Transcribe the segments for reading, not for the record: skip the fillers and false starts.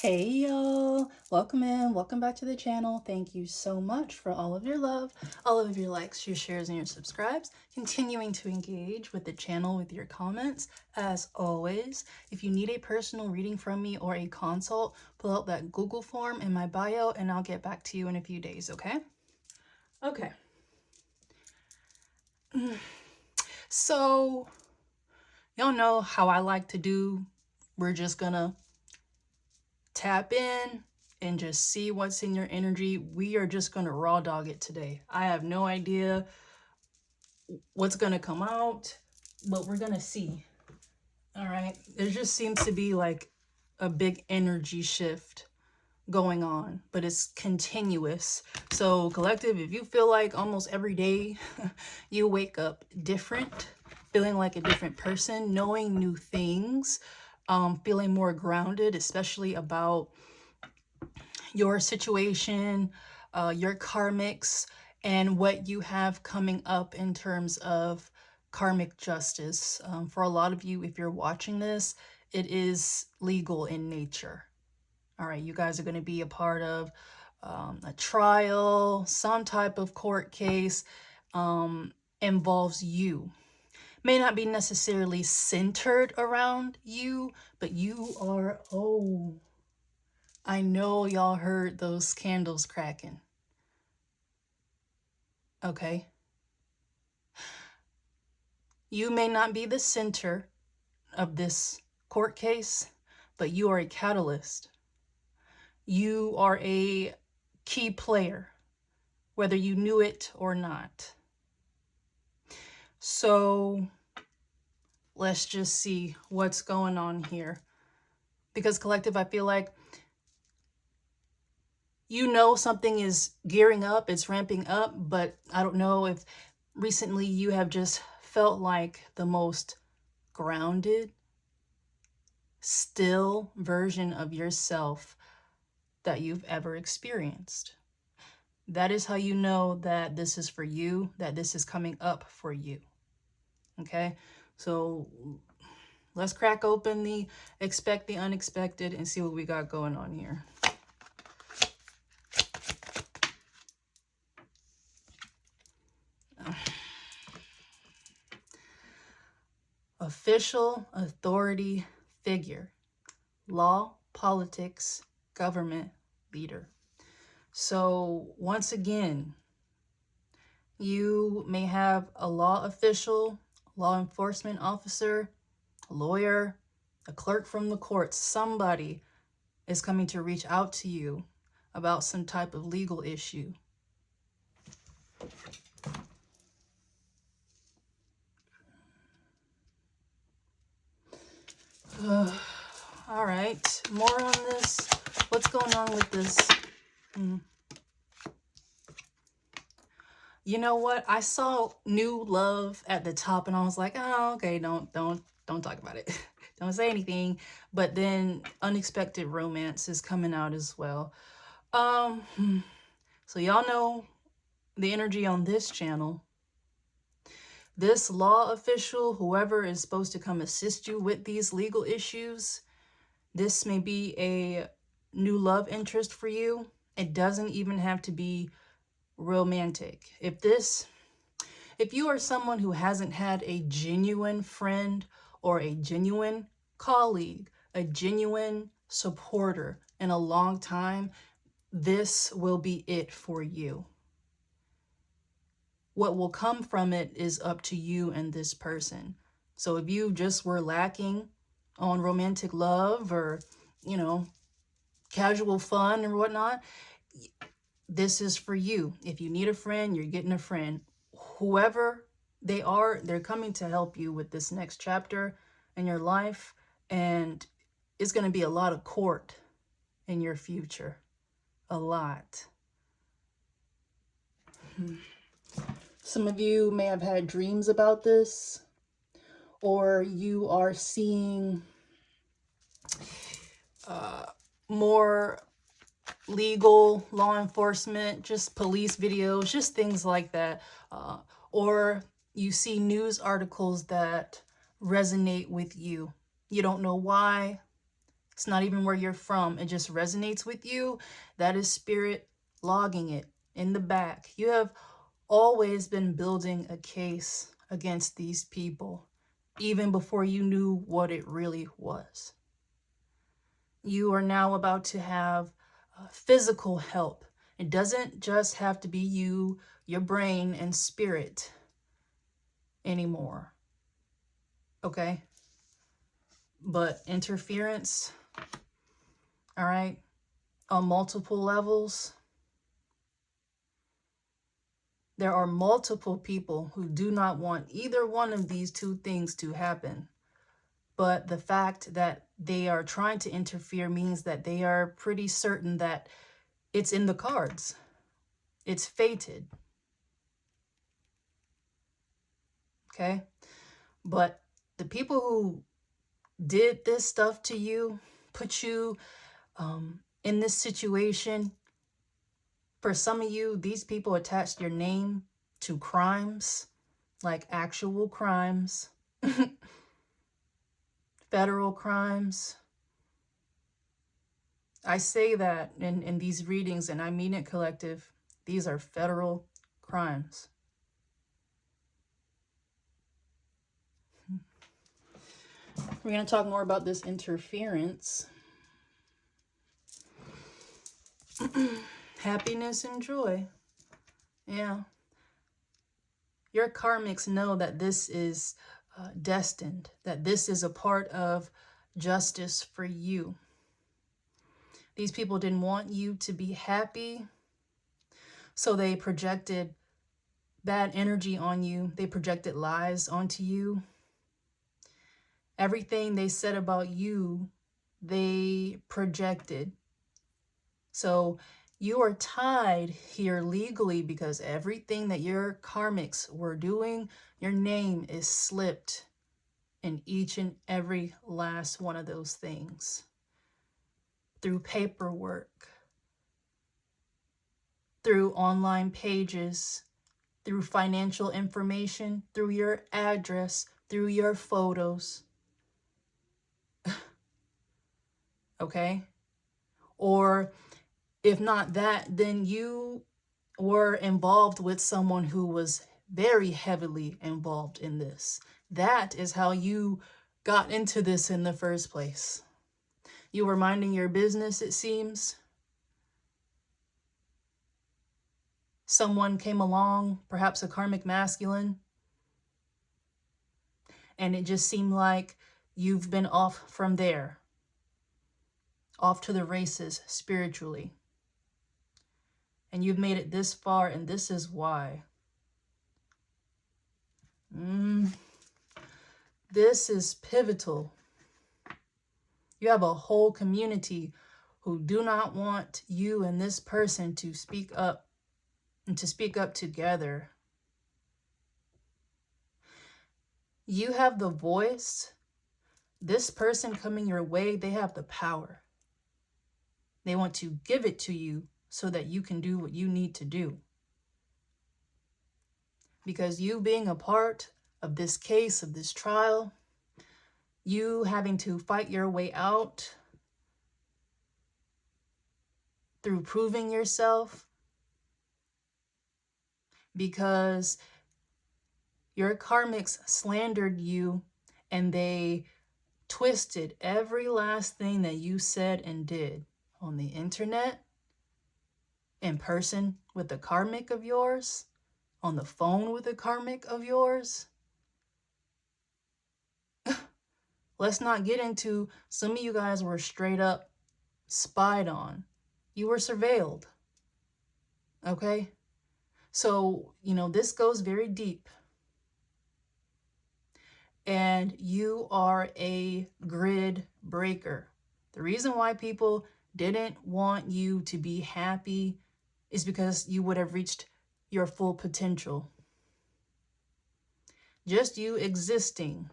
Hey y'all, welcome in, welcome back to the channel. Thank you so much for all of your love, all of your likes, your shares, and your subscribes, continuing to engage with the channel with your comments. As always, if you need a personal reading from me or a consult, pull out that Google form in my bio and I'll get back to you in a few days, okay? Okay. So, y'all know how I like to do. We're just gonna tap in and just see what's in your energy. We are just going to raw dog it today. I have no idea what's going to come out, but we're going to see. All right. There just seems to be like a big energy shift going on, but it's continuous. So collective, if you feel like almost every day you wake up different, feeling like a different person, knowing new things, feeling more grounded, especially about your situation, your karmics, and what you have coming up in terms of karmic justice. For a lot of you, if you're watching this, it is legal in nature. All right, you guys are going to be a part of a trial, some type of court case, involves you. May not be necessarily centered around you, but you are, oh, I know y'all heard those candles cracking. Okay. You may not be the center of this court case, but you are a catalyst. You are a key player, whether you knew it or not. So let's just see what's going on here. Because collective, I feel like you know something is gearing up, it's ramping up, but I don't know if recently you have just felt like the most grounded, still version of yourself that you've ever experienced. That is how you know that this is for you, that this is coming up for you. Okay, so let's crack open the expect the unexpected and see what we got going on here. Official authority figure, law, politics, government leader. So once again, you may have a law official, law enforcement officer, a lawyer, a clerk from the courts. Somebody is coming to reach out to you about some type of legal issue. All right, more on this. What's going on with this? You know what? I saw new love at the top and I was like, oh, okay, don't talk about it. Don't say anything. But then unexpected romance is coming out as well. So y'all know the energy on this channel. This law official, whoever is supposed to come assist you with these legal issues, this may be a new love interest for you. It doesn't even have to be romantic. If you are someone who hasn't had a genuine friend or a genuine colleague, a genuine supporter in a long time, this will be it for you. What will come from it is up to you and this person. So if you just were lacking on romantic love or, you know, casual fun or whatnot, this is for you. If you need a friend, you're getting a friend. Whoever they are, they're coming to help you with this next chapter in your life. And it's going to be a lot of court in your future. A lot. Some of you may have had dreams about this, or you are seeing more legal, law enforcement, just police videos, just things like that. Or you see news articles that resonate with you. You don't know why. It's not even where you're from. It just resonates with you. That is spirit logging it in the back. You have always been building a case against these people, even before you knew what it really was. You are now about to have physical help. It doesn't just have to be you, your brain, and spirit anymore. Okay? But interference, all right, on multiple levels. There are multiple people who do not want either one of these two things to happen. But the fact that they are trying to interfere means that they are pretty certain that it's in the cards. It's fated. Okay? But the people who did this stuff to you, put you in this situation, for some of you, these people attached your name to crimes, like actual crimes, federal crimes. I say that in these readings, and I mean it, collective. These are federal crimes. We're going to talk more about this interference. Happiness and joy. Yeah. Your karmics know that this is destined, that this is a part of justice for you. These people didn't want you to be happy, so they projected bad energy on you. They projected lies onto you. Everything they said about you, they projected. So you are tied here legally because everything that your karmics were doing, your name is slipped in each and every last one of those things. Through paperwork, through online pages, through financial information, through your address, through your photos. Okay? Or if not that, then you were involved with someone who was very heavily involved in this. That is how you got into this in the first place. You were minding your business, it seems. Someone came along, perhaps a karmic masculine, and it just seemed like you've been off from there, off to the races spiritually. And you've made it this far, and this is why. This is pivotal. You have a whole community who do not want you and this person to speak up, and to speak up together. You have the voice. This person coming your way, they have the power. They want to give it to you so that you can do what you need to do. Because you being a part of this case, of this trial, you having to fight your way out through proving yourself, because your karmics slandered you and they twisted every last thing that you said and did on the internet, in person with a karmic of yours, on the phone with a karmic of yours. Let's not get into, some of you guys were straight up spied on. You were surveilled. Okay? So, this goes very deep. And you are a grid breaker. The reason why people didn't want you to be happy is because you would have reached your full potential. Just you existing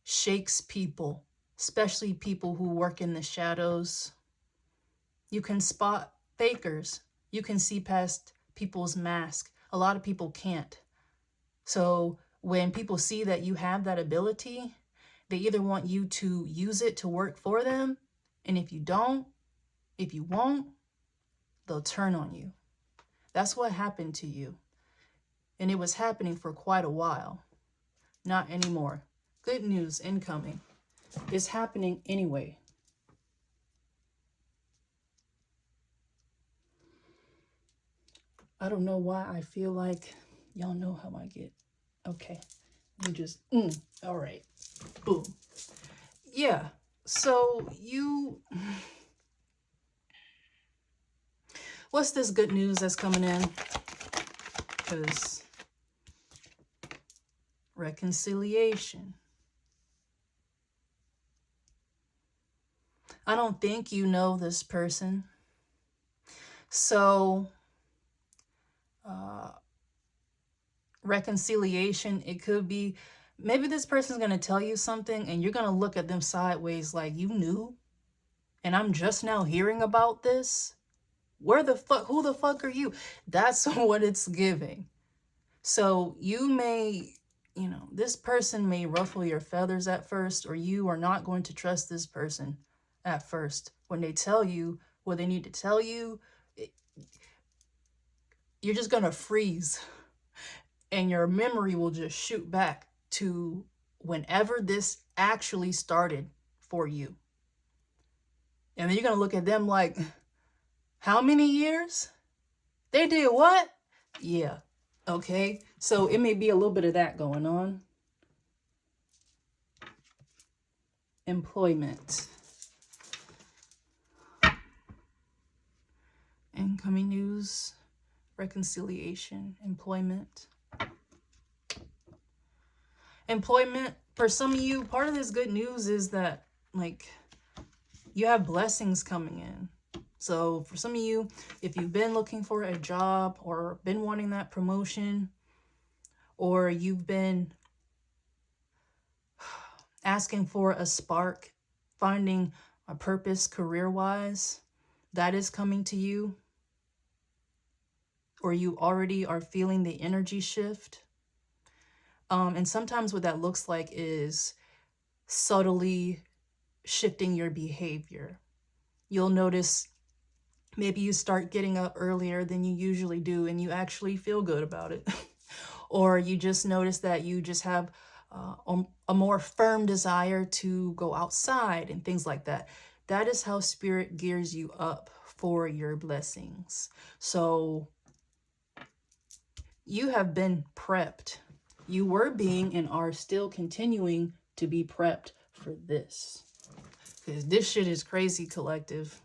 shakes people, especially people who work in the shadows. You can spot fakers. You can see past people's mask. A lot of people can't. So when people see that you have that ability, They either want you to use it to work for them, and if you don't, if you won't, they'll turn on you. That's what happened to you. And it was happening for quite a while. Not anymore. Good news incoming. It's happening anyway. I don't know why I feel like y'all know how I get. Okay. You just, all right. Boom. Yeah. So you, what's this good news that's coming in? Because reconciliation. I don't think you know this person. So, reconciliation, it could be, maybe this person's going to tell you something and you're going to look at them sideways like, you knew? And I'm just now hearing about this? Who the fuck are you? That's what it's giving. So you may, this person may ruffle your feathers at first, or you are not going to trust this person at first. When they tell you what they need to tell you, you're just going to freeze. And your memory will just shoot back to whenever this actually started for you. And then you're going to look at them like, how many years? They did what? Yeah. Okay. So it may be a little bit of that going on. Employment. Incoming news. Reconciliation. Employment. Employment, for some of you, part of this good news is that, like, you have blessings coming in. So for some of you, if you've been looking for a job or been wanting that promotion, or you've been asking for a spark, finding a purpose career-wise, that is coming to you. Or you already are feeling the energy shift. And sometimes what that looks like is subtly shifting your behavior. You'll notice maybe you start getting up earlier than you usually do and you actually feel good about it. Or you just notice that you just have a more firm desire to go outside and things like that. That is how Spirit gears you up for your blessings. So you have been prepped. You were being and are still continuing to be prepped for this. Because this shit is crazy, collective.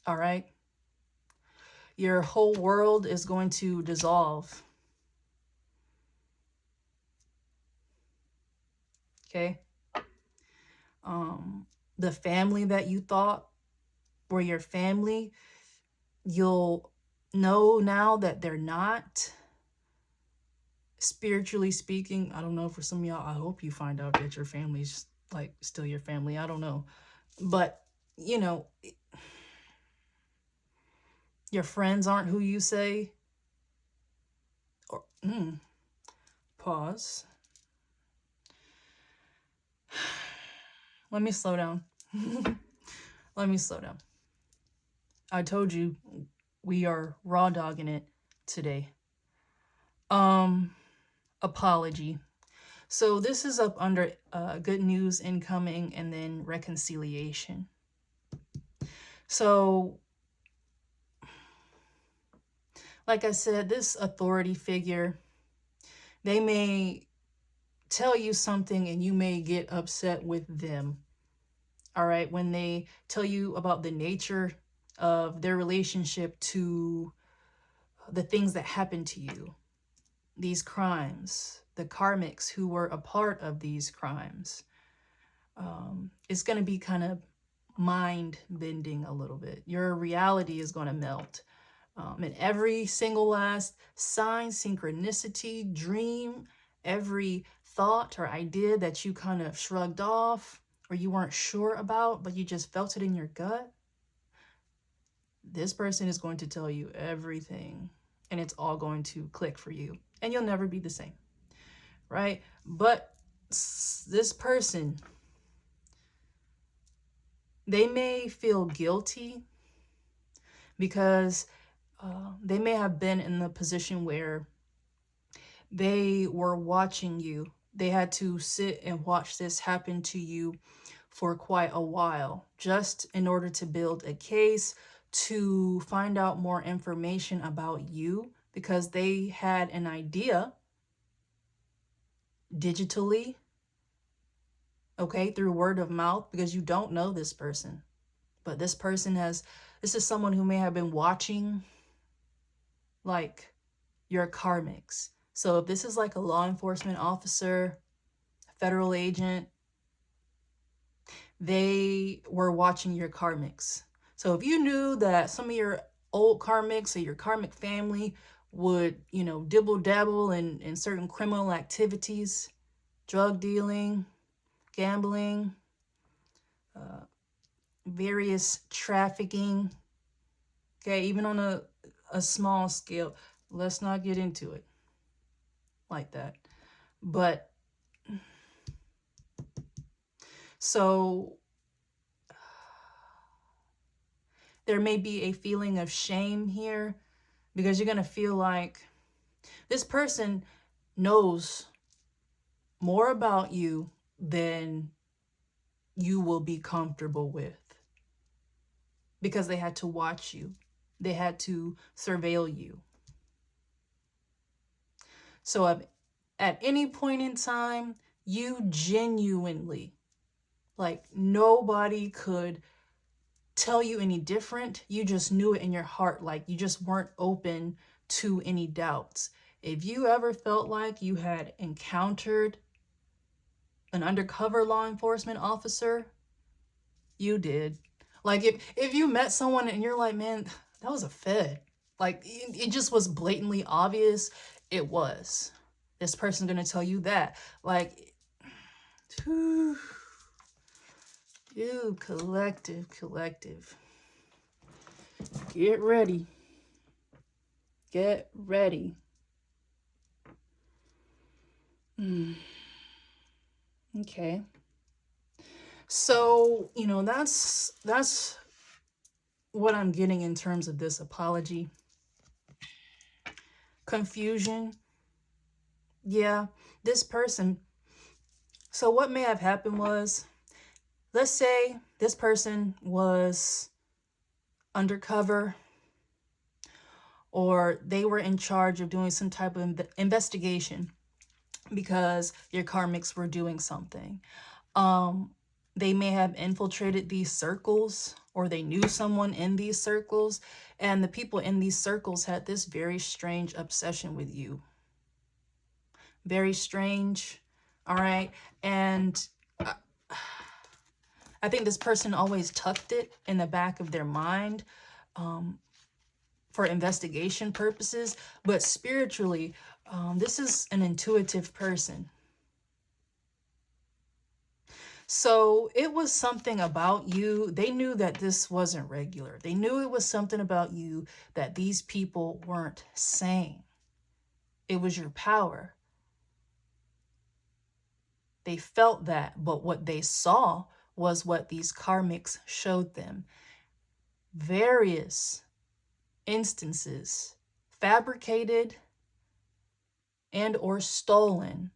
All right? Your whole world is going to dissolve. Okay? The family that you thought were your family, you'll know now that they're not. Spiritually speaking, I don't know, for some of y'all, I hope you find out that your family's like still your family. I don't know. But, your friends aren't who you say. Or, pause. Let me slow down. Let me slow down. I told you we are raw dogging it today. Apology. So this is up under good news incoming and then reconciliation. So, like I said, this authority figure, they may tell you something and you may get upset with them. All right. When they tell you about the nature of their relationship to the things that happened to you, these crimes, the karmics who were a part of these crimes, it's going to be kind of mind bending a little bit. Your reality is going to melt. And every single last sign, synchronicity, dream, every thought or idea that you kind of shrugged off or you weren't sure about, but you just felt it in your gut, this person is going to tell you everything and it's all going to click for you and you'll never be the same, right? But this person, they may feel guilty because they may have been in the position where they were watching you. They had to sit and watch this happen to you for quite a while, just in order to build a case, to find out more information about you, because they had an idea digitally, okay, through word of mouth, because you don't know this person. But this is someone who may have been watching like your karmics. So if this is like a law enforcement officer, federal agent, they were watching your karmics. So if you knew that some of your old karmics or your karmic family would, dibble dabble in certain criminal activities, drug dealing, gambling, various trafficking, okay, even on a small scale, let's not get into it like that. But so there may be a feeling of shame here, because you're going to feel like this person knows more about you than you will be comfortable with, because they had to watch you. They had to surveil you. So at any point in time, you genuinely, like, nobody could tell you any different. You just knew it in your heart. Like, you just weren't open to any doubts. If you ever felt like you had encountered an undercover law enforcement officer, you did. Like, if you met someone and you're like, man, that was a Fed. Like, it just was blatantly obvious. It was. This person's going to tell you that. Like, you collective. Get ready. Get ready. Okay. So, that's what I'm getting in terms of this apology. Confusion. Yeah, this person. So what may have happened was, let's say this person was undercover, or they were in charge of doing some type of investigation because your karmics were doing something. They may have infiltrated these circles, or they knew someone in these circles, and the people in these circles had this very strange obsession with you. Very strange, all right? And I think this person always tucked it in the back of their mind for investigation purposes, but spiritually, this is an intuitive person. So it was something about you. They knew that this wasn't regular. They knew it was something about you that these people weren't saying. It was your power. They felt that, but what they saw was what these karmics showed them. Various instances, fabricated and or stolen,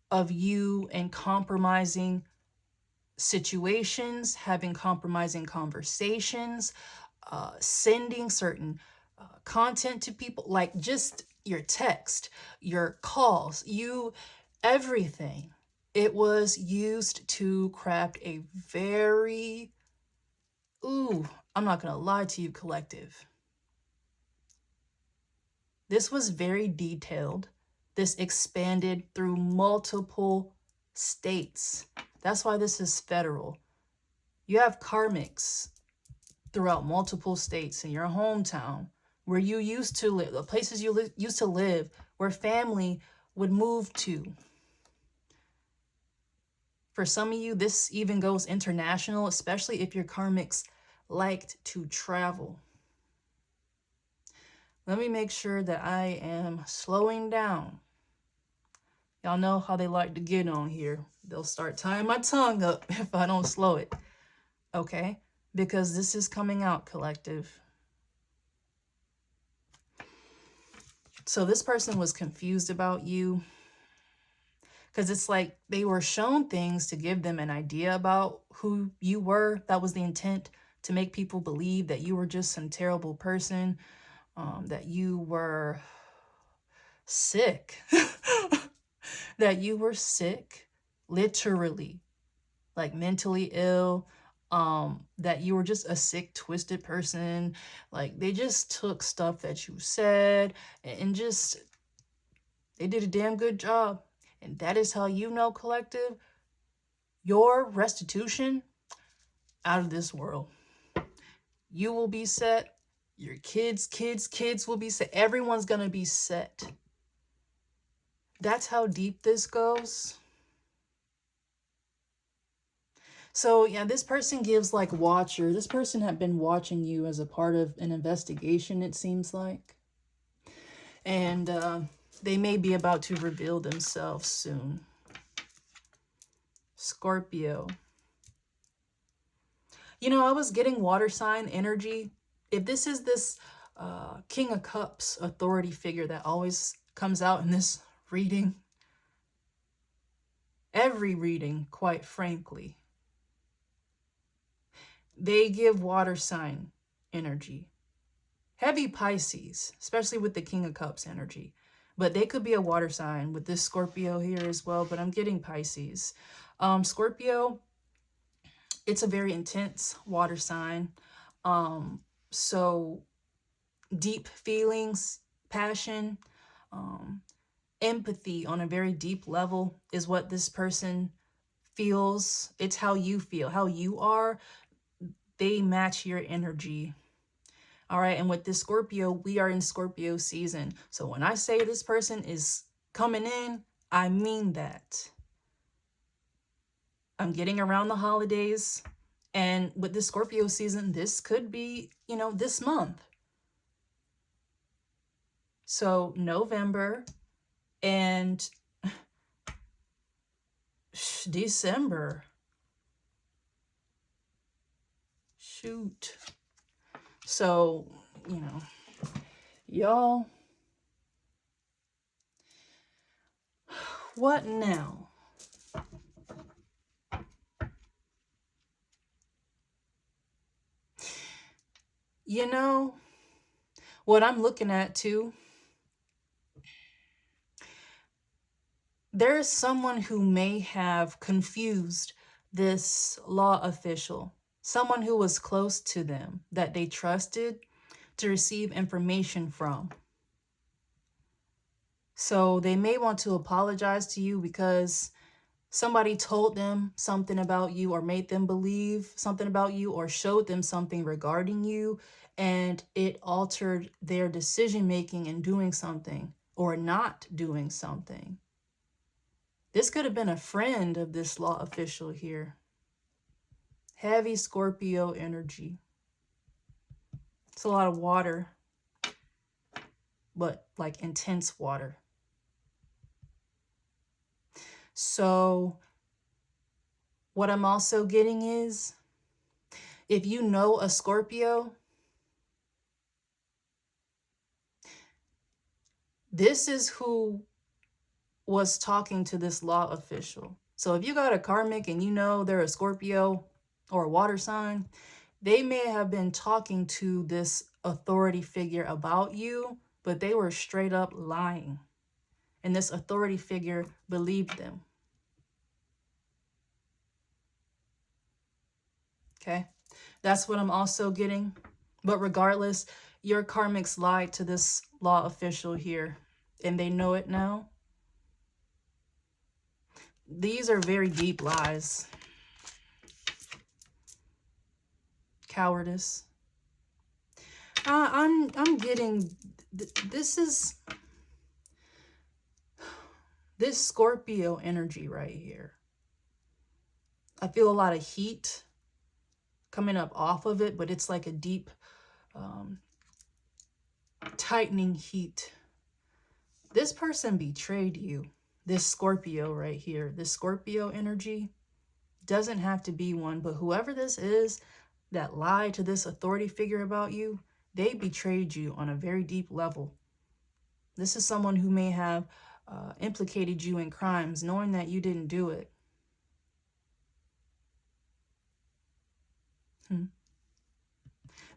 of you in compromising situations, having compromising conversations, sending certain content to people, like just your text, your calls, everything. It was used to craft a very, I'm not going to lie to you, collective. This was very detailed. This expanded through multiple states. That's why this is federal. You have karmics throughout multiple states in your hometown, where you used to live, the places you used to live, where family would move to. For some of you, this even goes international, especially if your karmics liked to travel. Let me make sure that I am slowing down. Y'all know how they like to get on here. They'll start tying my tongue up if I don't slow it. Okay? Because this is coming out, collective. So this person was confused about you. Because it's like they were shown things to give them an idea about who you were. That was the intent, to make people believe that you were just some terrible person, that you were sick, that you were sick, literally, like mentally ill, that you were just a sick, twisted person. Like they just took stuff that you said and just, they did a damn good job. And that is how you know, collective, your restitution out of this world. You will be set. Your kids will be set. Everyone's going to be set. That's how deep this goes. So yeah, this person gives like watcher. This person had been watching you as a part of an investigation, it seems like. And they may be about to reveal themselves soon. Scorpio. You know, I was getting water sign energy. If this is this King of Cups authority figure that always comes out in this reading, every reading, quite frankly, they give water sign energy. Heavy Pisces, especially with the King of Cups energy. But they could be a water sign with this Scorpio here as well, but I'm getting Pisces. Scorpio, it's a very intense water sign. So deep feelings, passion, empathy on a very deep level is what this person feels. It's how you feel, how you are. They match your energy. All right. And with this Scorpio, we are in Scorpio season. So when I say this person is coming in, I mean that. I'm getting around the holidays. And with the Scorpio season, this could be, you know, this month. So November and December. Shoot. So, you know, y'all, what now? You know, what I'm looking at too, there is someone who may have confused this law official, someone who was close to them that they trusted to receive information from. So they may want to apologize to you because somebody told them something about you or made them believe something about you or showed them something regarding you, and it altered their decision making in doing something or not doing something. This could have been a friend of this law official here. Heavy Scorpio energy. It's a lot of water, but like intense water. So what I'm also getting is, if you know a Scorpio, this is who was talking to this law official. So if you got a karmic and you know they're a Scorpio or a water sign, they may have been talking to this authority figure about you, but they were straight up lying. And this authority figure believed them. Okay, that's what I'm also getting. But regardless, your karmics lied to this law official here, and they know it now. These are very deep lies. Cowardice. I'm getting this is this Scorpio energy right here. I feel a lot of heat coming up off of it, but it's like a deep tightening heat. This person betrayed you. this Scorpio right here, this Scorpio energy, doesn't have to be one, but whoever this is that lied to this authority figure about you, they betrayed you on a very deep level. This is someone who may have implicated you in crimes, knowing that you didn't do it.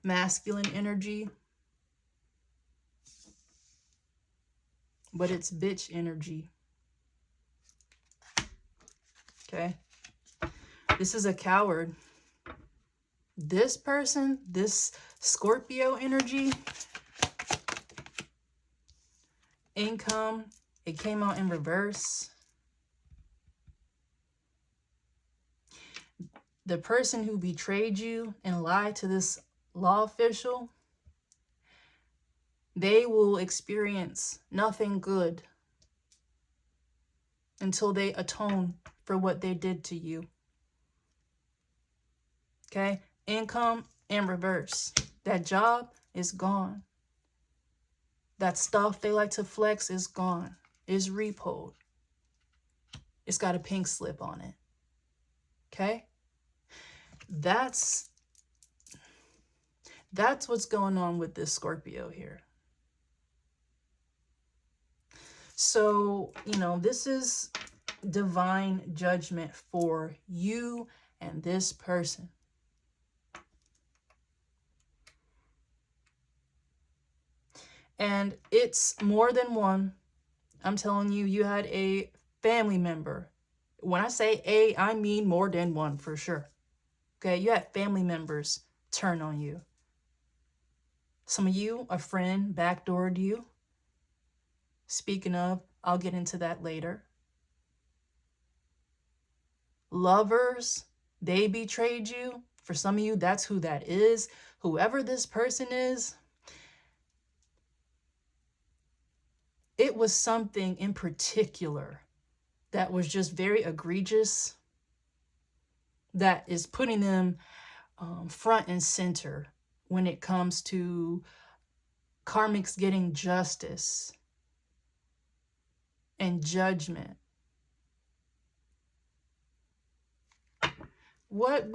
Masculine energy, but it's bitch energy. Okay? This is a coward. This person, this Scorpio energy, income, it came out in reverse. The person who betrayed you and lied to this law official, they will experience nothing good until they atone for what they did to you. Okay? Income in reverse. That job is gone. That stuff they like to flex is gone. Is repoed. It's got a pink slip on it. Okay? That's what's going on with this Scorpio here. So, you know, this is divine judgment for you and this person. And it's more than one. I'm telling you, you had a family member. When I say a, I mean more than one for sure. Okay, you had family members turn on you. Some of you, a friend backdoored you. Speaking of, I'll get into that later. Lovers, they betrayed you. For some of you, that's who that is. Whoever this person is, it was something in particular that was just very egregious, that is putting them front and center when it comes to karmics getting justice and judgment. What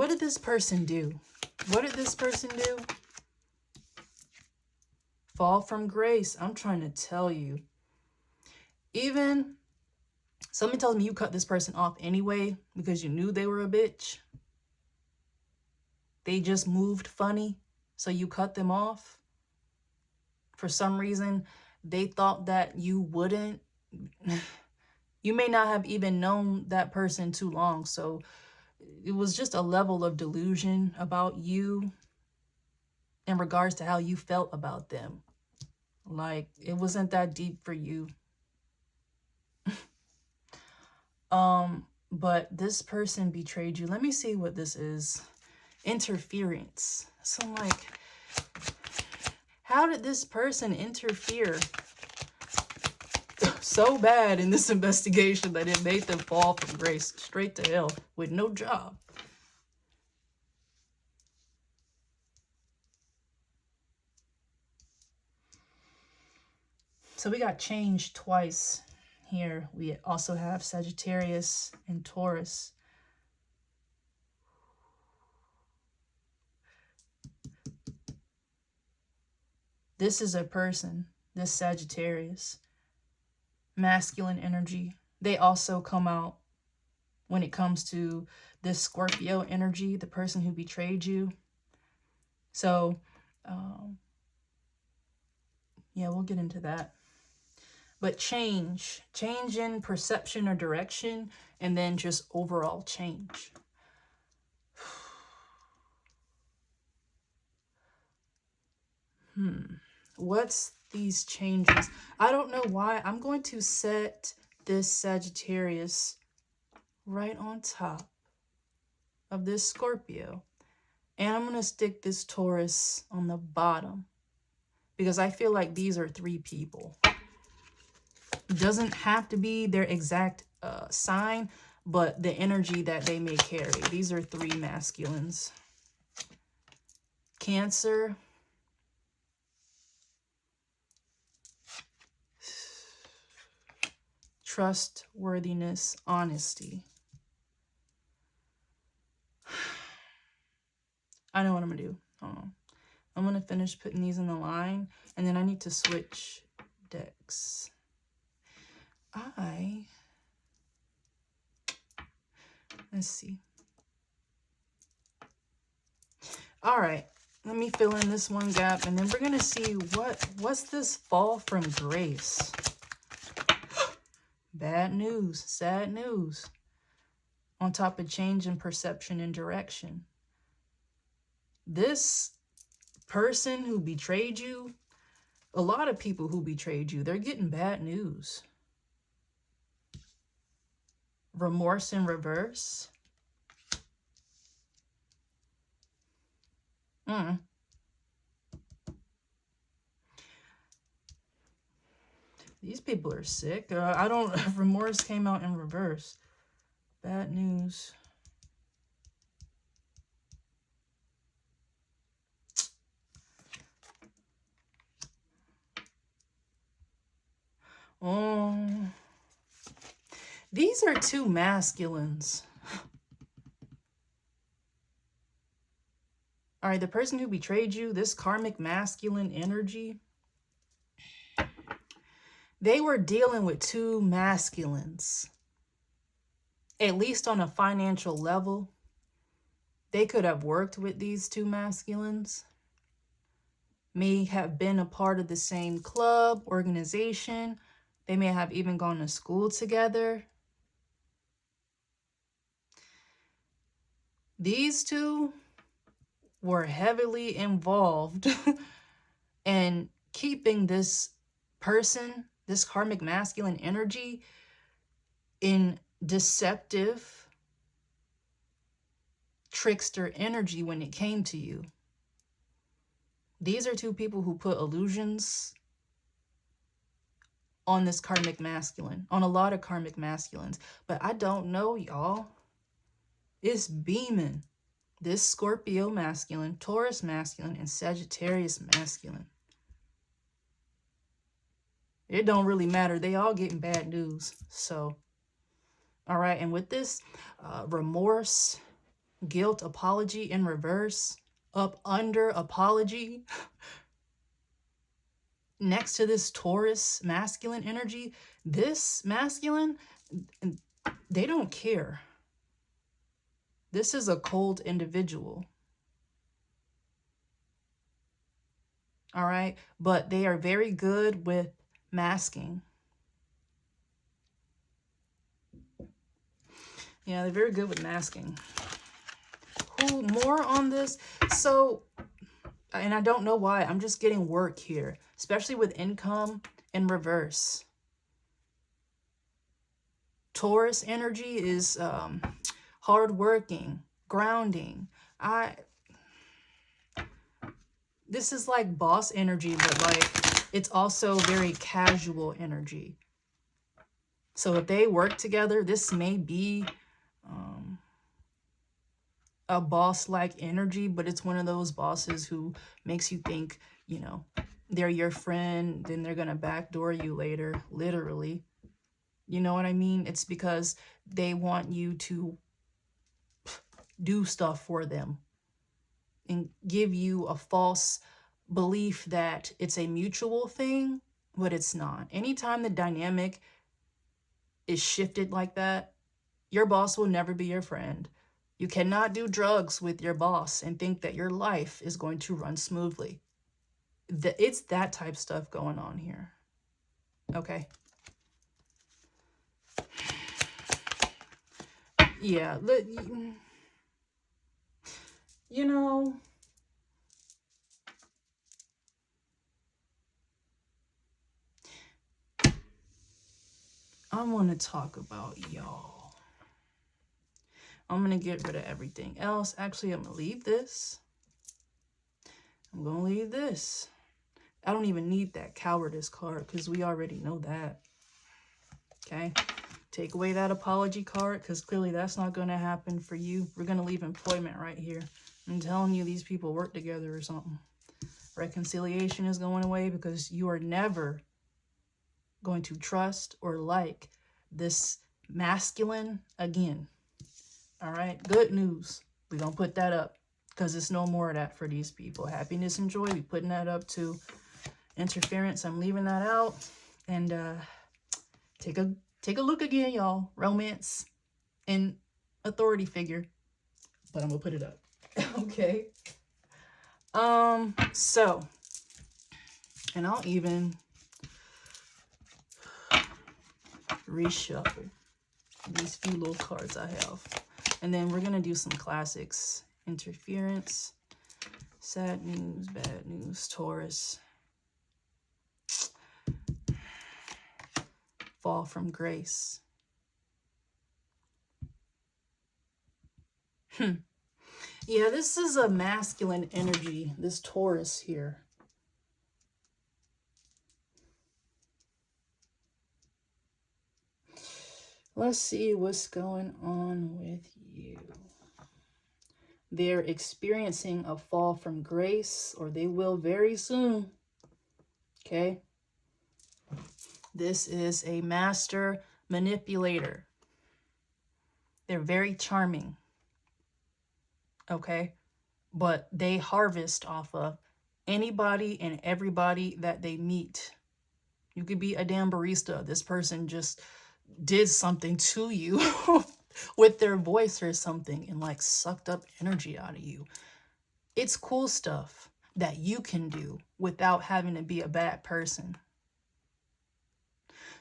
did this person do? What did this person do? Fall from grace. I'm trying to tell you. Even somebody tells me you cut this person off anyway because you knew they were a bitch. They just moved funny, so you cut them off. For some reason, they thought that you wouldn't. You may not have even known that person too long, so it was just a level of delusion about you in regards to how you felt about them. Like, it wasn't that deep for you. But this person betrayed you. Let me see what this is. Interference. So I'm like, how did this person interfere so bad in this investigation that it made them fall from grace straight to hell with no job? So we got change twice here. We also have Sagittarius and Taurus. This is a person, this Sagittarius, masculine energy. They also come out when it comes to this Scorpio energy, the person who betrayed you. So, yeah, we'll get into that. But change in perception or direction, and then just overall change. What's these changes? I don't know why. I'm going to set this Sagittarius right on top of this Scorpio. And I'm going to stick this Taurus on the bottom, because I feel like these are three people. It doesn't have to be their exact sign, but the energy that they may carry. These are three masculines. Cancer. trustworthiness, honesty. I know what I'm going to do. Hold on. I'm going to finish putting these in the line, and then I need to switch decks. Let's see. All right, let me fill in this one gap, and then we're going to see what's this fall from grace. Bad news, sad news. On top of change in perception and direction. This person who betrayed you, a lot of people who betrayed you, they're getting bad news. Remorse in reverse. These people are sick. Remorse came out in reverse. Bad news. Oh, these are two masculines. All right, the person who betrayed you, this karmic masculine energy, they were dealing with two masculines. At least on a financial level, they could have worked with these two masculines. May have been a part of the same club, organization. They may have even gone to school together. These two were heavily involved in keeping this person, this karmic masculine energy, in deceptive, trickster energy when it came to you. These are two people who put illusions on this karmic masculine, on a lot of karmic masculines. But I don't know, y'all. It's beaming. This Scorpio masculine, Taurus masculine, and Sagittarius masculine. It don't really matter. They all getting bad news. So, all right. And with this remorse, guilt, apology in reverse, up under apology, next to this Taurus masculine energy, this masculine, they don't care. This is a cold individual. All right. But they are very good with masking. Yeah, they're very good with masking. Who more on this? So, and I don't know why, I'm just getting work here, especially with income in reverse. Taurus energy is hardworking, grounding. This is like boss energy, but like it's also very casual energy. So if they work together, this may be a boss-like energy, but it's one of those bosses who makes you think, you know, they're your friend, then they're gonna backdoor you later, literally. You know what I mean? It's because they want you to do stuff for them and give you a false belief that it's a mutual thing, but it's not. Anytime the dynamic is shifted like that, your boss will never be your friend. You cannot do drugs with your boss and think that your life is going to run smoothly. It's that type stuff going on here. Okay. Yeah. You know, I want to talk about y'all. I'm going to get rid of everything else. Actually, I'm going to leave this. I'm going to leave this. I don't even need that cowardice card because we already know that. Okay. Take away that apology card because clearly that's not going to happen for you. We're going to leave employment right here. I'm telling you, these people work together or something. Reconciliation is going away because you are never going to trust or like this masculine again. All right, good news. We're going to put that up because there's no more of that for these people. Happiness and joy, we putting that up too. Interference, I'm leaving that out. And take a look again, y'all. Romance and authority figure. But I'm going to put it up. Okay. So, and I'll even reshuffle these few little cards I have. And then we're going to do some classics. Interference, sad news, bad news, Taurus, fall from grace. Yeah, this is a masculine energy, this Taurus here. Let's see what's going on with you. They're experiencing a fall from grace, or they will very soon. Okay? This is a master manipulator. They're very charming. Okay? But they harvest off of anybody and everybody that they meet. You could be a damn barista. This person just did something to you with their voice or something and like sucked up energy out of you. It's cool stuff that you can do without having to be a bad person.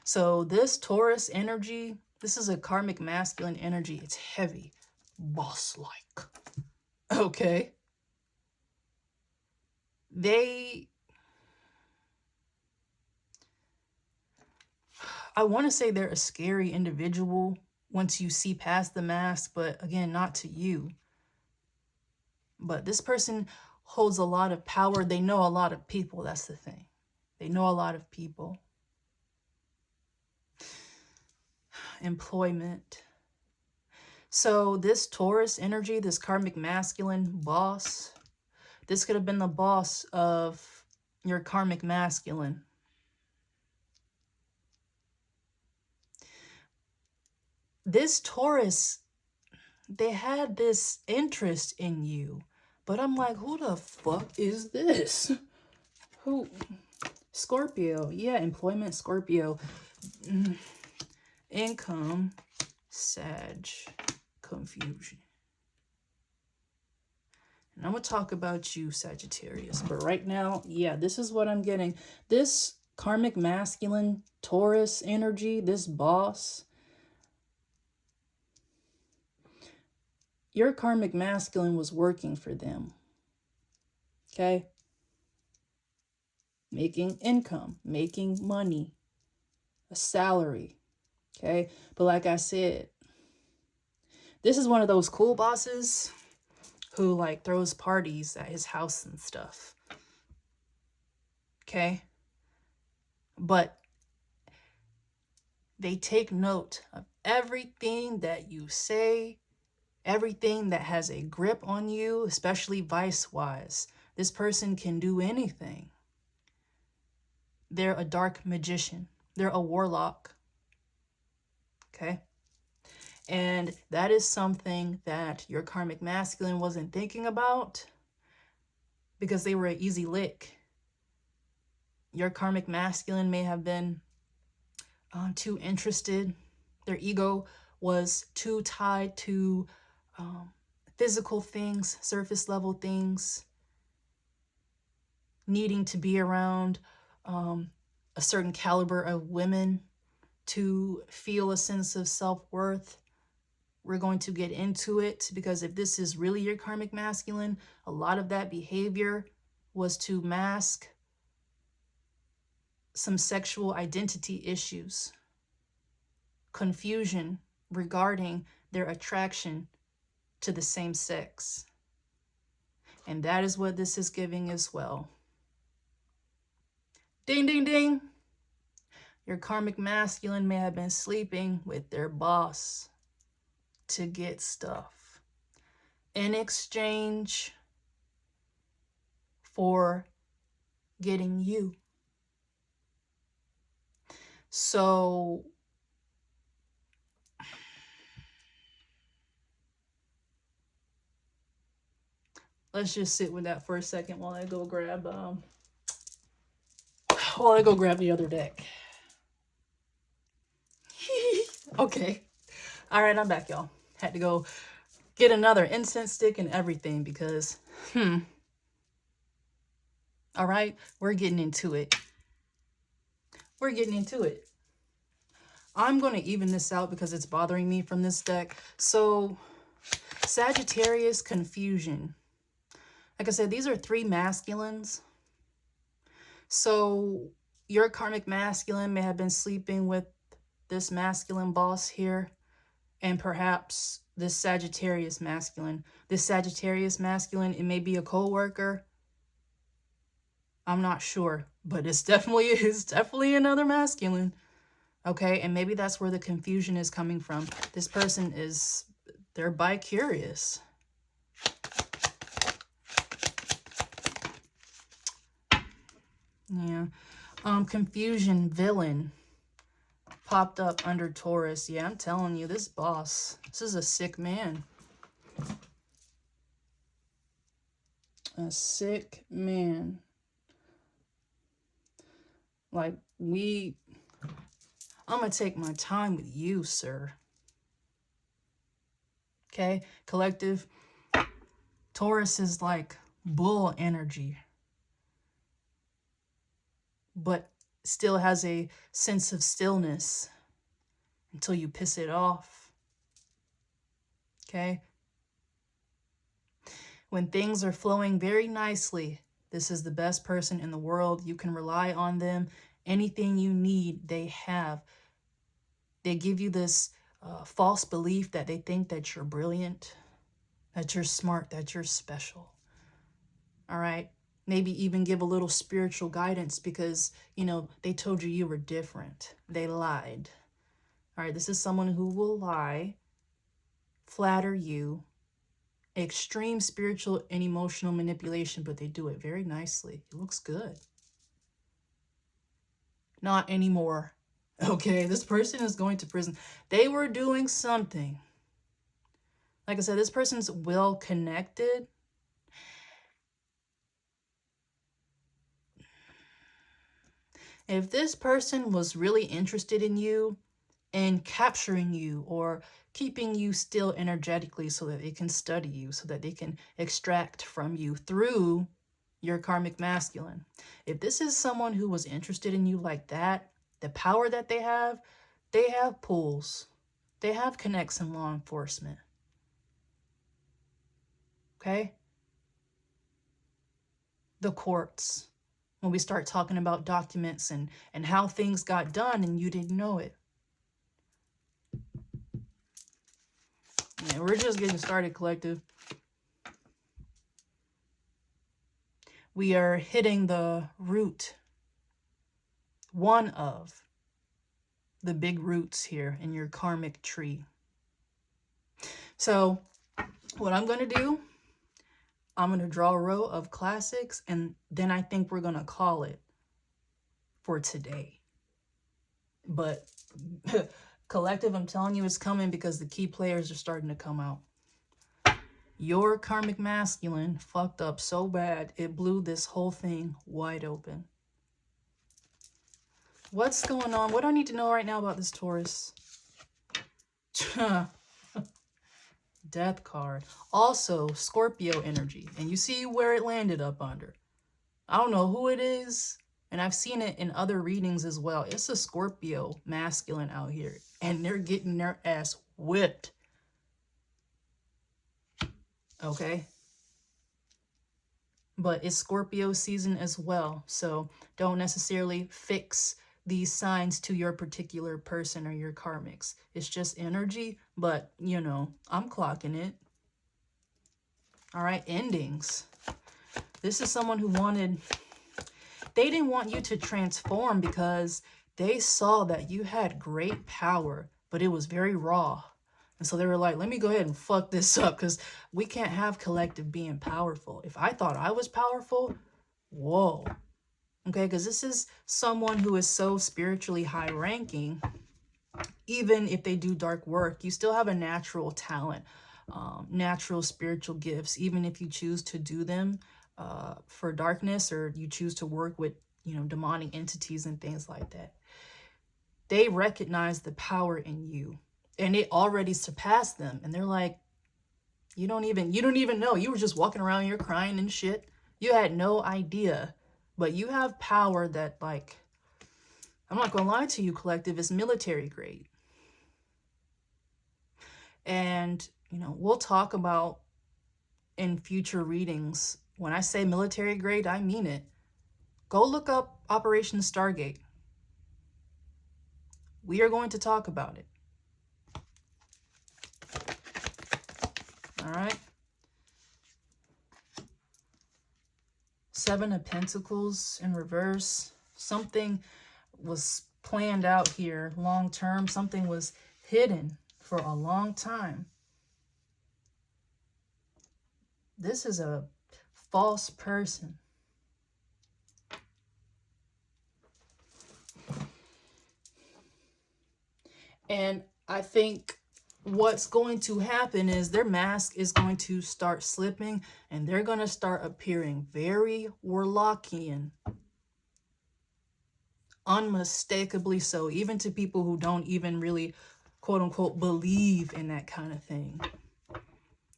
So this Taurus energy, this is a karmic masculine energy. It's heavy, boss-like. Okay. I want to say they're a scary individual once you see past the mask, but again, not to you. But this person holds a lot of power. They know a lot of people. That's the thing. They know a lot of people. Employment. So this Taurus energy, this karmic masculine boss, this could have been the boss of your karmic masculine. This Taurus, they had this interest in you, but I'm like, who the fuck is this? Who? Scorpio. Yeah, employment, Scorpio. Income, Sag, confusion. And I'm going to talk about you, Sagittarius. But right now, yeah, this is what I'm getting. This karmic masculine Taurus energy, this boss, your karmic masculine was working for them. Okay? Making income, making money, a salary. Okay? But like I said, this is one of those cool bosses who like throws parties at his house and stuff. Okay? But they take note of everything that you say, everything that has a grip on you, especially vice-wise. This person can do anything. They're a dark magician. They're a warlock. Okay? And that is something that your karmic masculine wasn't thinking about because they were an easy lick. Your karmic masculine may have been too interested. Their ego was too tied to physical things, surface level things, needing to be around a certain caliber of women to feel a sense of self-worth. We're going to get into it because if this is really your karmic masculine, a lot of that behavior was to mask some sexual identity issues, confusion regarding their attraction to the same sex. And that is what this is giving as well. Ding, ding, ding. Your karmic masculine may have been sleeping with their boss to get stuff in exchange for getting you. So let's just sit with that for a second while I go grab the other deck. Okay. All right, I'm back, y'all. Had to go get another incense stick and everything because, all right, we're getting into it. We're getting into it. I'm going to even this out because it's bothering me from this deck. So, Sagittarius, confusion. Like I said, these are 3 masculines. So, your karmic masculine may have been sleeping with this masculine boss here, and perhaps this Sagittarius masculine. This Sagittarius masculine, it may be a co-worker. I'm not sure, but it's definitely another masculine. Okay, and maybe that's where the confusion is coming from. This person they're bi-curious. Yeah. Confusion, villain popped up under Taurus. Yeah, I'm telling you, this boss, this is a sick man. A sick man. Like, I'm going to take my time with you, sir. Okay? Collective. Taurus is like bull energy, but still has a sense of stillness until you piss it off. Okay? When things are flowing very nicely, this is the best person in the world. You can rely on them. Anything you need, they have. They give you this false belief that they think that you're brilliant, that you're smart, that you're special. All right? Maybe even give a little spiritual guidance because, you know, they told you were different. They lied. All right? This is someone who will lie, flatter you, extreme spiritual and emotional manipulation, but they do it very nicely. It looks good. Not anymore. Okay, this person is going to prison. They were doing something. Like I said, this person's well connected. If this person was really interested in you and capturing you or keeping you still energetically so that they can study you, so that they can extract from you through your karmic masculine. If this is someone who was interested in you like that, the power that they have pulls. They have connects in law enforcement. Okay? The courts. When we start talking about documents and how things got done and you didn't know it. Yeah, we're just getting started, collective. We are hitting the root, one of the big roots here in your karmic tree. So what I'm going to do, I'm going to draw a row of classics, and then I think we're going to call it for today. But collective, I'm telling you, it's coming because the key players are starting to come out. Your karmic masculine fucked up so bad, it blew this whole thing wide open. What's going on? What do I need to know right now about this Taurus? Death card. Also, Scorpio energy. And you see where it landed up under. I don't know who it is. And I've seen it in other readings as well. It's a Scorpio masculine out here. And they're getting their ass whipped. Okay? But it's Scorpio season as well. So don't necessarily fix these signs to your particular person or your karmics. It's just energy, but, you know, I'm clocking it. All right, endings. This is someone who they didn't want you to transform because they saw that you had great power, but it was very raw. And so they were like, let me go ahead and fuck this up because we can't have collective being powerful. If I thought I was powerful, whoa. Okay, because this is someone who is so spiritually high ranking. Even if they do dark work, you still have a natural talent natural spiritual gifts, even if you choose to do them for darkness, or you choose to work with, demonic entities and things like that. They recognize the power in you, and it already surpassed them. And they're like, you don't even know. You were just walking around here crying and shit. You had no idea. But you have power that, like, I'm not gonna lie to you, collective, is military grade. And, we'll talk about in future readings. When I say military grade, I mean it. Go look up Operation Stargate. We are going to talk about it. All right. Seven of Pentacles in reverse. Something was planned out here long term. Something was hidden for a long time. This is a false person. And I think what's going to happen is their mask is going to start slipping, and they're going to start appearing very warlockian. Unmistakably so, even to people who don't even really, quote unquote, believe in that kind of thing.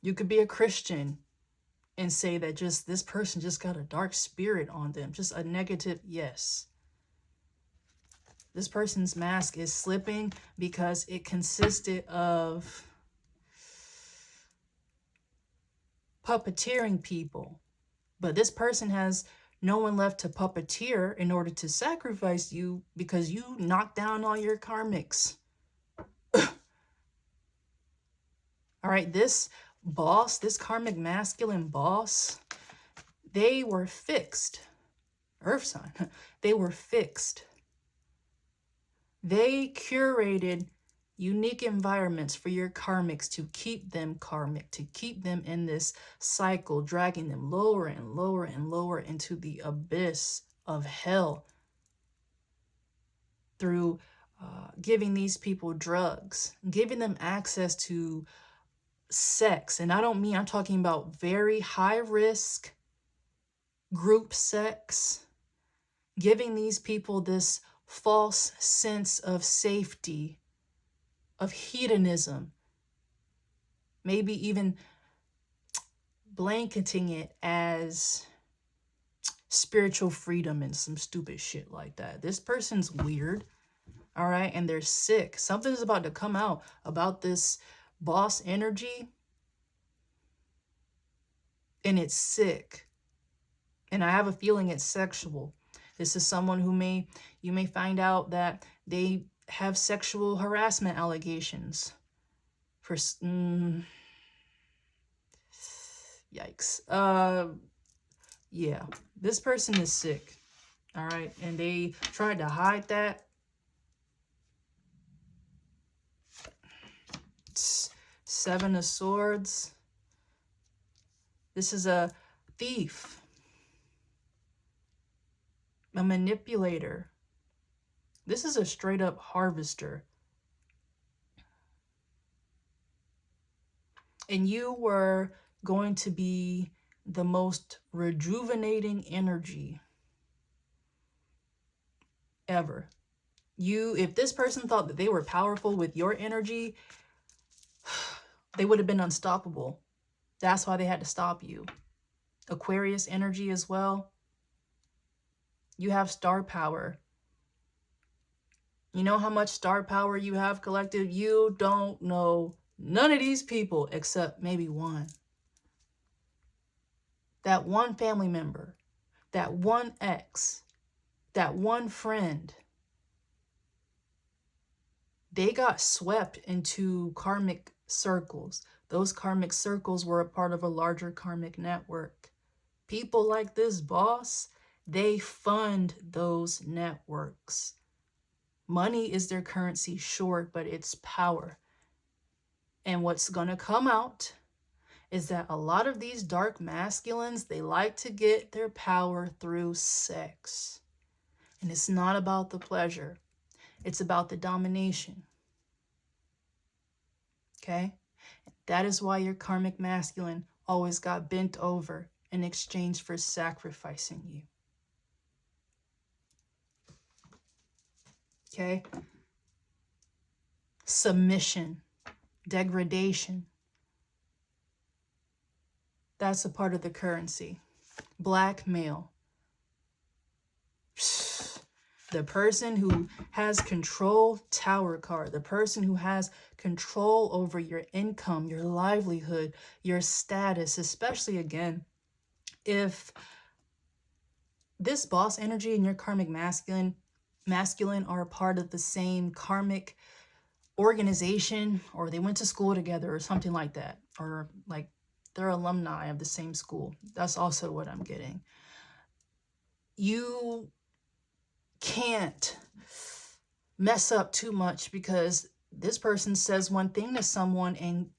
You could be a Christian and say that just this person just got a dark spirit on them, just a negative, yes. This person's mask is slipping because it consisted of puppeteering people. But this person has no one left to puppeteer in order to sacrifice you, because you knocked down all your karmics. All right, this boss, this karmic masculine boss, they were fixed. Earth sign, they were fixed. They curated unique environments for your karmics to keep them karmic, to keep them in this cycle, dragging them lower and lower and lower into the abyss of hell through giving these people drugs, giving them access to sex. And I don't mean, I'm talking about very high risk group sex, giving these people this false sense of safety, of hedonism, maybe even blanketing it as spiritual freedom and some stupid shit like that. This person's weird, all right, and they're sick. Something's about to come out about this boss energy, and it's sick. And I have a feeling it's sexual. This is someone who you may find out that they have sexual harassment allegations for yikes. Yeah, this person is sick. All right, and they tried to hide that. Seven of Swords. This is a thief, a manipulator. This is a straight up harvester. And you were going to be the most rejuvenating energy ever. If this person thought that they were powerful with your energy, they would have been unstoppable. That's why they had to stop you. Aquarius energy as well. You have star power. You know how much star power you have, collective? You don't know none of these people except maybe one. That one family member, that one ex, that one friend. They got swept into karmic circles. Those karmic circles were a part of a larger karmic network. People like this boss, they fund those networks. Money is their currency, sure, but it's power. And what's going to come out is that a lot of these dark masculines, they like to get their power through sex. And it's not about the pleasure. It's about the domination. Okay? That is why your karmic masculine always got bent over in exchange for sacrificing you. Okay? Submission, degradation. That's a part of the currency. Blackmail. The person who has control, Tower card. The person who has control over your income, your livelihood, your status, especially again, if this boss energy and your karmic masculine are a part of the same karmic organization, or they went to school together or something like that, or like they're alumni of the same school. That's also what I'm getting. You can't mess up too much, because this person says one thing to someone and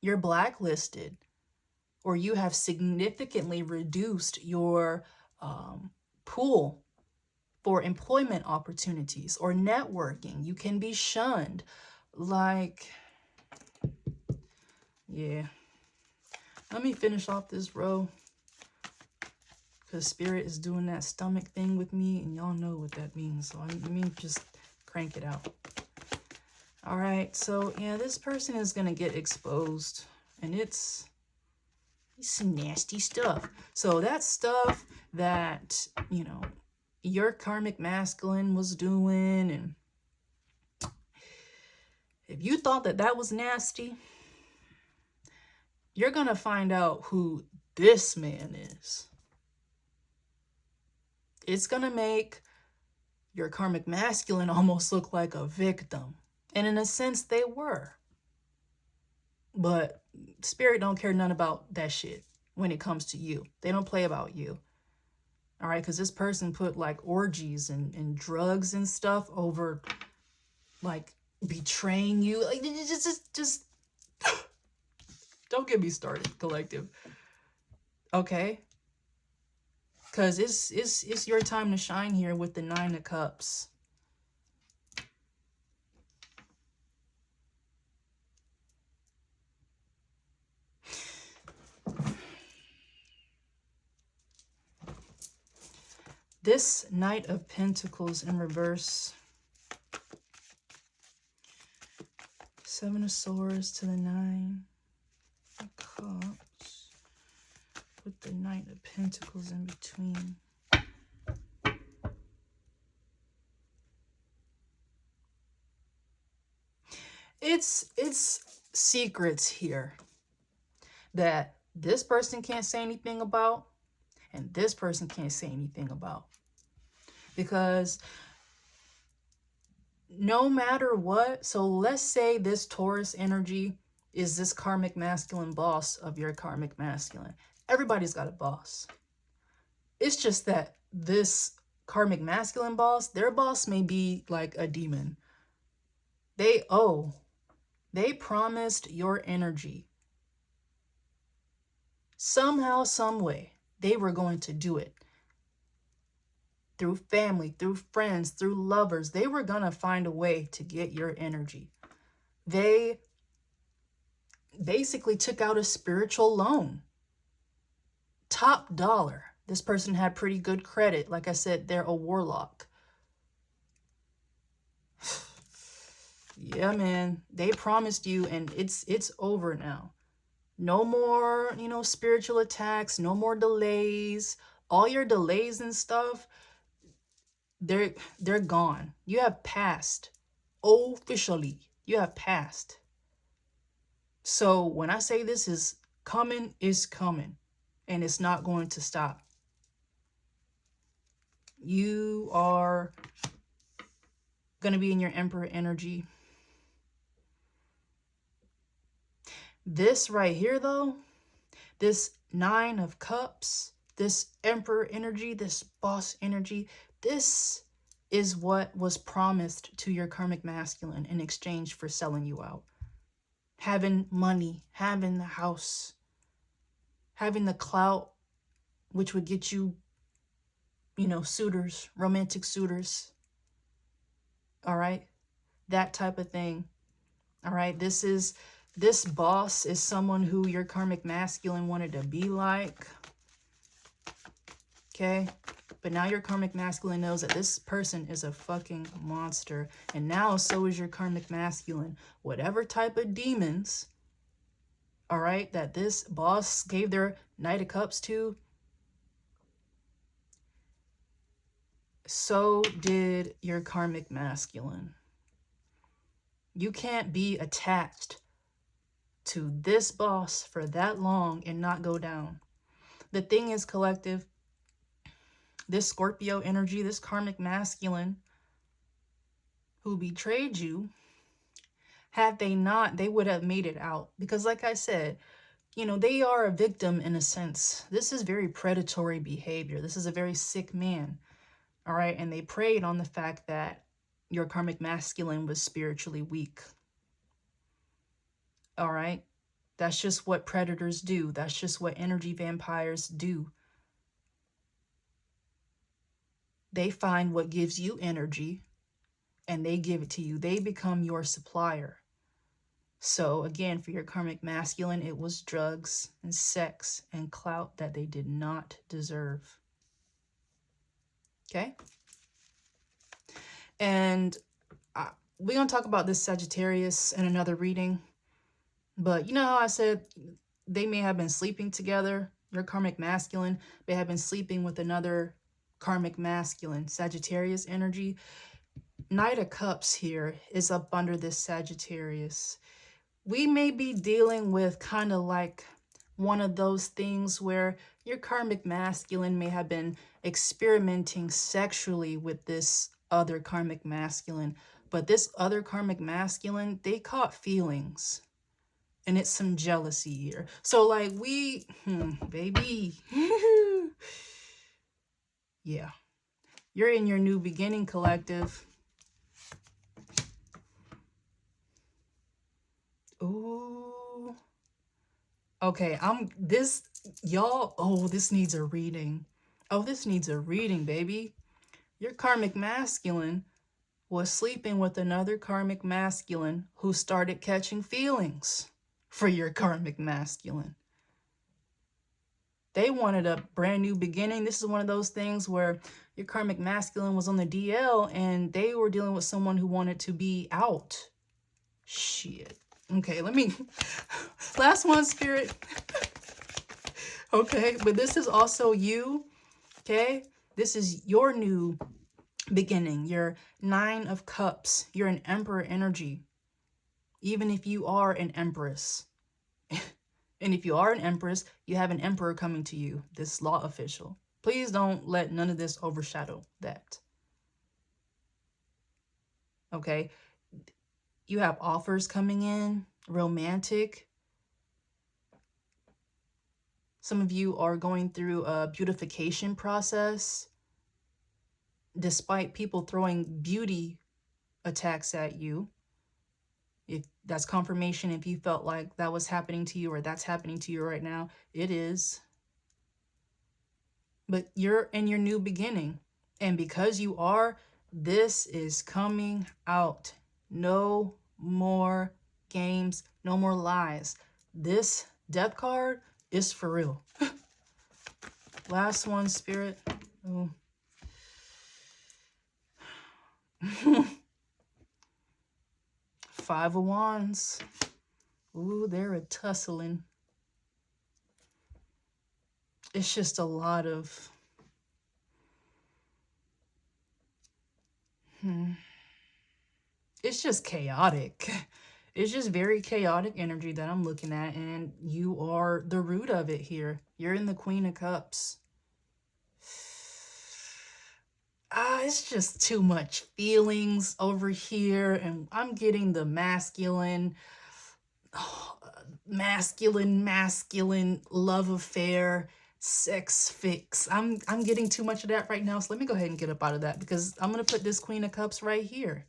you're blacklisted, or you have significantly reduced your pool for employment opportunities or networking. You can be shunned. Like, yeah. Let me finish off this row, because Spirit is doing that stomach thing with me, and y'all know what that means. So let me just crank it out. All right, so yeah, this person is going to get exposed, and it's some nasty stuff. So that stuff that, you know, your karmic masculine was doing, and if you thought that that was nasty, you're going to find out who this man is. It's going to make your karmic masculine almost look like a victim. And in a sense, they were. But Spirit don't care none about that shit when it comes to you. They don't play about you. All right, because this person put like orgies and drugs and stuff over like betraying you. Like, just don't get me started, collective. Okay? Because it's your time to shine here with the 9 of Cups. This Knight of Pentacles in reverse. 7 of Swords to the 9 of Cups. With the Knight of Pentacles in between. It's secrets here that this person can't say anything about, and this person can't say anything about. Because no matter what, so let's say this Taurus energy is this karmic masculine boss of your karmic masculine. Everybody's got a boss. It's just that this karmic masculine boss, their boss may be like a demon. They promised your energy. Somehow, some way, they were going to do it. Through family, through friends, through lovers. They were going to find a way to get your energy. They basically took out a spiritual loan. Top dollar. This person had pretty good credit. Like I said, they're a warlock. Yeah, man. They promised you, and it's over now. No more, you know, spiritual attacks. No more delays. All your delays and stuff, they're gone. You have passed. Officially, you have passed. So when I say this is coming, it's coming. And it's not going to stop. You are going to be in your Emperor energy. This right here, though, this 9 of Cups, this Emperor energy, this boss energy, this is what was promised to your karmic masculine in exchange for selling you out. Having money, having the house, having the clout, which would get you, you know, suitors, romantic suitors. All right? That type of thing. All right? This is This boss is someone who your karmic masculine wanted to be like. Okay? But now your karmic masculine knows that this person is a fucking monster. And now so is your karmic masculine. Whatever type of demons, all right, that this boss gave their Knight of Cups to, so did your karmic masculine. You can't be attached to this boss for that long and not go down. The thing is, collective, this Scorpio energy, this karmic masculine who betrayed you, had they not, they would have made it out. Because like I said, you know, they are a victim in a sense. This is very predatory behavior. This is a very sick man. All right. And they preyed on the fact that your karmic masculine was spiritually weak. All right. That's just what predators do. That's just what energy vampires do. They find what gives you energy and they give it to you. They become your supplier. So again, for your karmic masculine, it was drugs and sex and clout that they did not deserve. Okay? And we're going to talk about this Sagittarius in another reading. But you know how I said they may have been sleeping together? Your karmic masculine may have been sleeping with another karmic masculine. Sagittarius energy. Knight of Cups here is up under this Sagittarius. We may be dealing with kind of like one of those things where your karmic masculine may have been experimenting sexually with this other karmic masculine. But this other karmic masculine, they caught feelings. And it's some jealousy here. So like baby. Yeah. You're in your new beginning, collective. Ooh. Okay, y'all, oh, this needs a reading. Oh, this needs a reading, baby. Your karmic masculine was sleeping with another karmic masculine who started catching feelings for your karmic masculine. They wanted a brand new beginning. This is one of those things where your karmic masculine was on the DL and they were dealing with someone who wanted to be out. Shit. Okay, let me, last one, spirit. Okay, but this is also you, okay? This is your new beginning, your 9 of Cups. You're an Emperor energy, even if you are an Empress. And if you are an Empress, you have an Emperor coming to you, this law official. Please don't let none of this overshadow that. Okay? You have offers coming in, romantic. Some of you are going through a beautification process. Despite people throwing beauty attacks at you. If that's confirmation, if you felt like that was happening to you or that's happening to you right now, it is. But you're in your new beginning. And because you are, this is coming out. No more games, no more lies. This death card is for real. Last one, spirit. Oh. Five of Wands. Ooh, they're a tussling. It's just a lot of... It's just chaotic. It's just very chaotic energy that I'm looking at, and you are the root of it here. You're in the Queen of Cups. It's just too much feelings over here, and I'm getting the masculine love affair, sex fix. I'm getting too much of that right now, so let me go ahead and get up out of that because I'm going to put this Queen of Cups right here.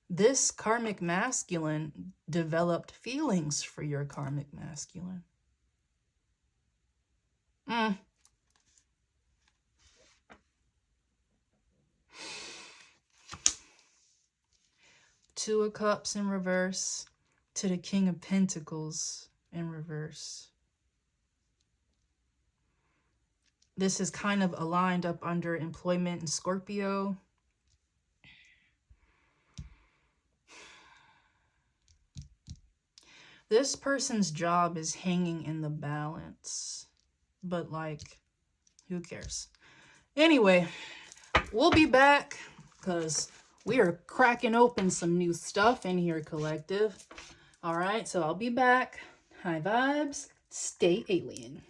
This karmic masculine developed feelings for your karmic masculine. Two of Cups in reverse. to the King of Pentacles in reverse. This is kind of aligned up under employment in Scorpio. This person's job is hanging in the balance. But like, who cares? Anyway, we'll be back because we are cracking open some new stuff in here, collective. All right, so I'll be back. High vibes. Stay alien.